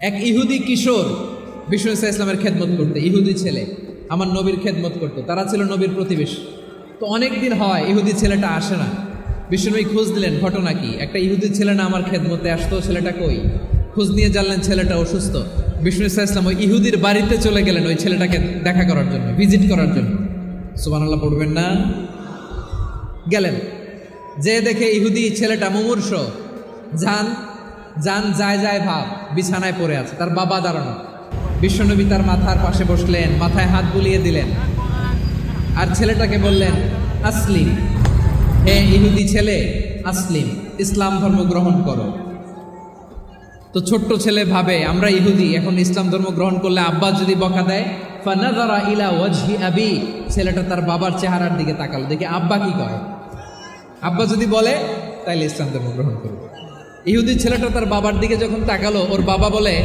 এক ইহুদি কিশোর বিষ্ণু ইসা ইসলামের খেদমত করতে, ইহুদি ছেলে আমার নবীর খেদমত করতো, তারা ছিল নবীর প্রতিবেশী। তো অনেক দিন হয় ইহুদি ছেলেটা আসে না। বিষ্ণুনবী খোঁজ দিলেন, ঘটনা কি? একটা ইহুদি ছেলে না আমার খেদমতে আসতো, ছেলেটা কই? খোঁজ নিয়ে জানলেন ছেলেটা অসুস্থ। বিষ্ণু ইসা ইসলাম ওই ইহুদির বাড়িতে চলে গেলেন ওই ছেলেটাকে দেখা করার জন্য, ভিজিট করার জন্য। সুবহানাল্লাহ পড়বেন না? গেলেন, যে দেখে ইহুদি ছেলেটা মুমূর্ষ, যান যায় যায় ভাব, বিছানায় পড়ে আছে, তার বাবা দাঁড়ানো। বিশ্বনবী তার মাথার পাশে বসলেন, মাথায় হাত বুলিয়ে দিলেন, আর ছেলেটাকে বললেন, আসলিম, হে ইহুদি ছেলে, আসলিম, ইসলাম ধর্ম গ্রহণ করো। তো ছোট্ট ছেলে ভাবে আমরা ইহুদি, এখন ইসলাম ধর্ম গ্রহণ করলে আব্বা যদি বকা দেয়। ফানাযারা ইলা ওয়াজহি আবি, ছেলেটা তার বাবার চেহারার দিকে তাকালো, দেখি আব্বা কি কয়। আব্বা যদি বলে তাইলে ইসলাম ধর্ম গ্রহণ করবে। ইহুদি ছেলেটা তার বাবার দিকে যখন তাকালো, ওর বাবা বলে,